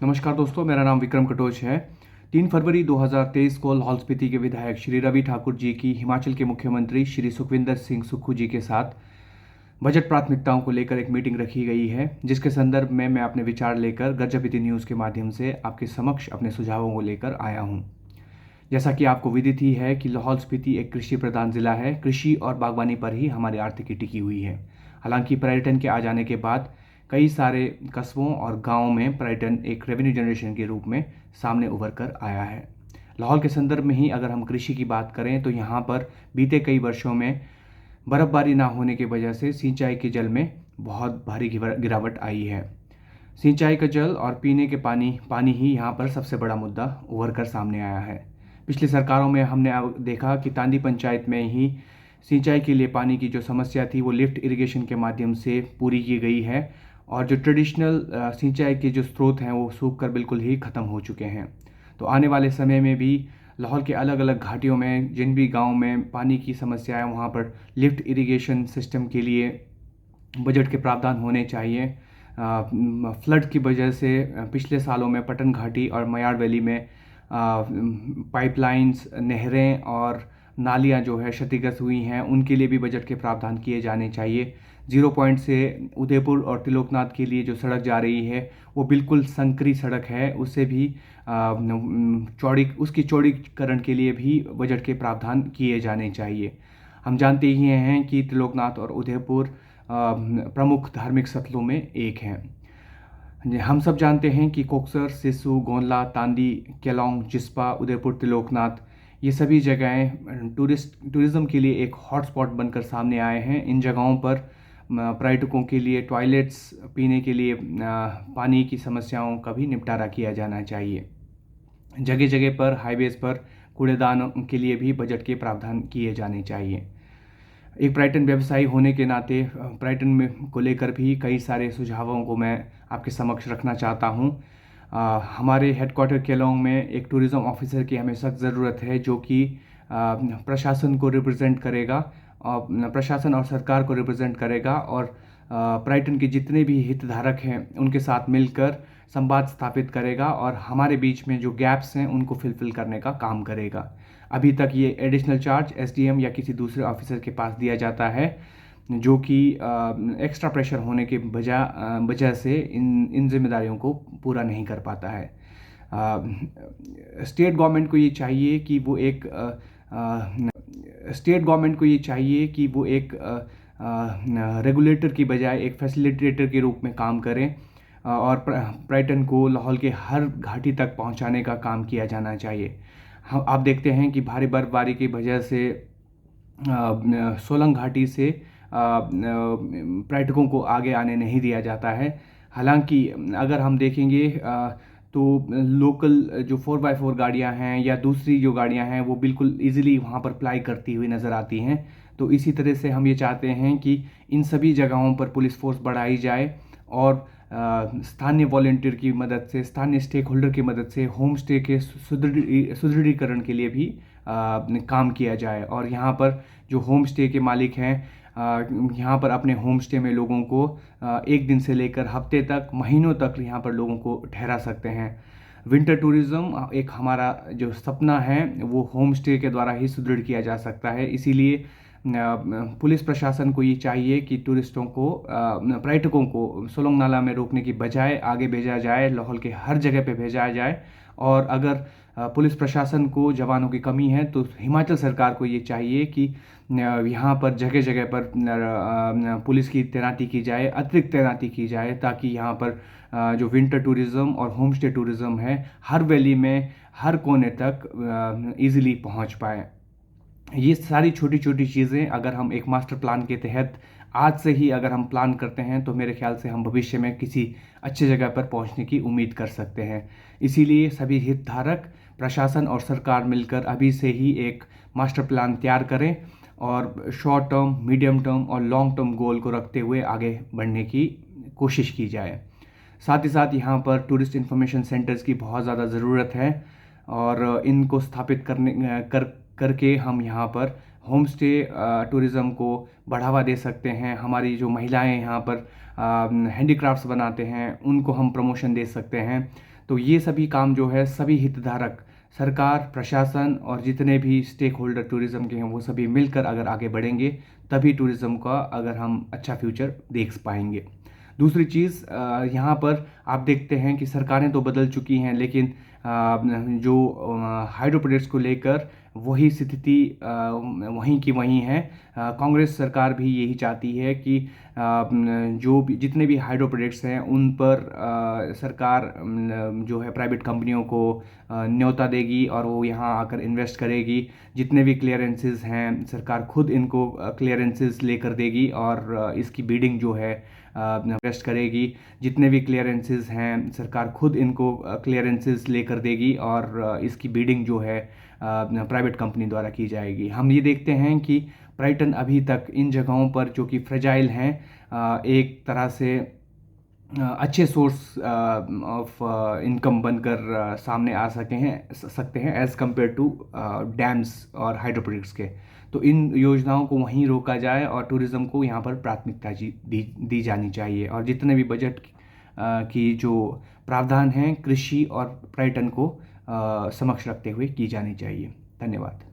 नमस्कार दोस्तों, मेरा नाम विक्रम कटोच है। 3 फरवरी 2023 को लाहौल स्पीति के विधायक श्री रवि ठाकुर जी की हिमाचल के मुख्यमंत्री श्री सुखविंदर सिंह सुक्खू जी के साथ बजट प्राथमिकताओं को लेकर एक मीटिंग रखी गई है, जिसके संदर्भ में मैं अपने विचार लेकर गरजापीती न्यूज़ के माध्यम से आपके समक्ष अपने सुझावों को लेकर आया हूँ। जैसा कि आपको विदित ही है कि लाहौल स्पीति एक कृषि प्रधान जिला है। कृषि और बागवानी पर ही हमारी आर्थिकी टिकी हुई है। हालांकि पर्यटन के आ जाने के बाद कई सारे कस्बों और गांवों में पर्यटन एक रेवेन्यू जनरेशन के रूप में सामने उभर कर आया है। लाहौल के संदर्भ में ही अगर हम कृषि की बात करें तो यहाँ पर बीते कई वर्षों में बर्फबारी ना होने की वजह से सिंचाई के जल में बहुत भारी गिरावट आई है। सिंचाई का जल और पीने के पानी ही यहाँ पर सबसे बड़ा मुद्दा उभर कर सामने आया है। पिछली सरकारों में हमने अब देखा कि तांदी पंचायत में ही सिंचाई के लिए पानी की जो समस्या थी वो लिफ्ट इरिगेशन के माध्यम से पूरी की गई है, और जो ट्रेडिशनल सिंचाई के जो स्रोत हैं वो सूख कर बिल्कुल ही ख़त्म हो चुके हैं। तो आने वाले समय में भी लाहौल के अलग अलग घाटियों में जिन भी गाँव में पानी की समस्या है वहाँ पर लिफ्ट इरिगेशन सिस्टम के लिए बजट के प्रावधान होने चाहिए। फ्लड की वजह से पिछले सालों में पटन घाटी और मयाड़ वैली में पाइपलाइंस, नहरें और नालियां जो है क्षतिग्रस्त हुई हैं, उनके लिए भी बजट के प्रावधान किए जाने चाहिए। 0 पॉइंट से उदयपुर और त्रिलोकनाथ के लिए जो सड़क जा रही है वो बिल्कुल संकरी सड़क है, उससे भी उसकी चौड़ीकरण के लिए भी बजट के प्रावधान किए जाने चाहिए। हम जानते ही हैं कि त्रिलोकनाथ और उदयपुर प्रमुख धार्मिक स्थलों में एक हैं। हम सब जानते हैं कि कोकसर, सिसु, गोंदला, तांदी, केलोंग, जिस्पा, उदयपुर, त्रिलोकनाथ ये सभी जगहें टूरिज़्म के लिए एक हॉटस्पॉट बनकर सामने आए हैं। इन जगहों पर पर्यटकों के लिए टॉयलेट्स, पीने के लिए पानी की समस्याओं का भी निपटारा किया जाना चाहिए। जगह जगह पर हाईवेज़ पर कूड़ेदानों के लिए भी बजट के प्रावधान किए जाने चाहिए। एक पर्यटन व्यवसायी होने के नाते पर्यटन में को लेकर भी कई सारे सुझावों को मैं आपके समक्ष रखना चाहता हूँ। हमारे हेडक्वार्टर केलोंग में एक टूरिज़्म ऑफिसर की हमें सख्त ज़रूरत है, जो कि प्रशासन को रिप्रेजेंट करेगा, प्रशासन और सरकार को रिप्रेजेंट करेगा, और पर्यटन के जितने भी हितधारक हैं उनके साथ मिलकर संवाद स्थापित करेगा और हमारे बीच में जो गैप्स हैं उनको फिलफिल करने का काम करेगा। अभी तक ये एडिशनल चार्ज एसडीएम या किसी दूसरे ऑफिसर के पास दिया जाता है, जो कि एक्स्ट्रा प्रेशर होने के वजह से इन जिम्मेदारियों को पूरा नहीं कर पाता है। स्टेट गवर्नमेंट को ये चाहिए कि वो एक रेगुलेटर की बजाय एक फैसिलिटेटर के रूप में काम करें, और पर्यटन को लाहौल के हर घाटी तक पहुंचाने का काम किया जाना चाहिए। हम आप देखते हैं कि भारी बर्फबारी की वजह से सोलंग घाटी से पर्यटकों को आगे आने नहीं दिया जाता है। हालांकि अगर हम देखेंगे तो लोकल जो 4x4 गाड़ियां हैं या दूसरी जो गाड़ियां हैं वो बिल्कुल इजीली वहां पर अप्लाई करती हुई नज़र आती हैं। तो इसी तरह से हम ये चाहते हैं कि इन सभी जगहों पर पुलिस फोर्स बढ़ाई जाए, और स्थानीय वॉलंटियर की मदद से, स्थानीय स्टेक होल्डर की मदद से होम स्टे के सुदृढ़ीकरण के लिए भी काम किया जाए। और यहाँ पर जो होम स्टे के मालिक हैं यहाँ पर अपने होम स्टे में लोगों को एक दिन से लेकर हफ्ते तक, महीनों तक यहाँ पर लोगों को ठहरा सकते हैं। विंटर टूरिज़्म एक हमारा जो सपना है वो होम स्टे के द्वारा ही सुदृढ़ किया जा सकता है। इसीलिए पुलिस प्रशासन को ये चाहिए कि टूरिस्टों को, पर्यटकों को सोलंग नाला में रोकने की बजाय आगे भेजा जाए, लाहौल के हर जगह पे भेजा जाए। और अगर पुलिस प्रशासन को जवानों की कमी है तो हिमाचल सरकार को ये चाहिए कि यहाँ पर जगह जगह पर पुलिस की तैनाती की जाए, अतिरिक्त तैनाती की जाए, ताकि यहाँ पर जो विंटर टूरिज़्म और होम स्टे टूरिज़्म है हर वैली में, हर कोने तक ईज़िली पहुँच पाए। ये सारी छोटी छोटी चीज़ें अगर हम एक मास्टर प्लान के तहत आज से ही अगर हम प्लान करते हैं तो मेरे ख्याल से हम भविष्य में किसी अच्छी जगह पर पहुंचने की उम्मीद कर सकते हैं। इसीलिए सभी हितधारक, प्रशासन और सरकार मिलकर अभी से ही एक मास्टर प्लान तैयार करें और शॉर्ट टर्म, मीडियम टर्म और लॉन्ग टर्म गोल को रखते हुए आगे बढ़ने की कोशिश की जाए। साथ ही साथ यहाँ पर टूरिस्ट इन्फॉर्मेशन सेंटर्स की बहुत ज़्यादा ज़रूरत है, और इनको स्थापित करके हम यहाँ पर होम स्टे टूरिज़्म को बढ़ावा दे सकते हैं। हमारी जो महिलाएं यहाँ पर हैंडीक्राफ्ट्स बनाते हैं उनको हम प्रमोशन दे सकते हैं। तो ये सभी काम जो है सभी हितधारक, सरकार, प्रशासन और जितने भी स्टेक होल्डर टूरिज़्म के हैं वो सभी मिलकर अगर आगे बढ़ेंगे तभी टूरिज़्म का अगर हम अच्छा फ्यूचर देख पाएंगे। दूसरी चीज़, यहाँ पर आप देखते हैं कि सरकारें तो बदल चुकी हैं, लेकिन जो हाइड्रो प्रोजेक्ट्स को लेकर वही स्थिति वहीं की वहीं है। कांग्रेस सरकार भी यही चाहती है कि जो भी जितने भी हाइड्रो प्रोजेक्ट्स हैं उन पर सरकार जो है प्राइवेट कंपनियों को न्योता देगी और वो यहाँ आकर इन्वेस्ट करेगी। जितने भी क्लियरेंसेस हैं सरकार खुद इनको क्लियरेंसेस लेकर देगी और इसकी बीडिंग जो है इन्वेस्ट करेगी। जितने भी क्लियरेंसेस हैं सरकार खुद इनको क्लियरेंसेस लेकर देगी और इसकी बीडिंग जो है प्राइवेट कंपनी द्वारा की जाएगी। हम ये देखते हैं कि ब्राइटन अभी तक इन जगहों पर जो कि फ्रेजाइल हैं एक तरह से अच्छे सोर्स ऑफ इनकम बनकर सामने आ सकते हैं एज़ कम्पेयर टू डैम्स और हाइड्रो प्रोजेक्ट्स के। तो इन योजनाओं को वहीं रोका जाए और टूरिज़्म को यहाँ पर प्राथमिकता दी जानी चाहिए और जितने भी बजट की जो प्रावधान हैं कृषि और पर्यटन को समक्ष रखते हुए की जानी चाहिए। धन्यवाद।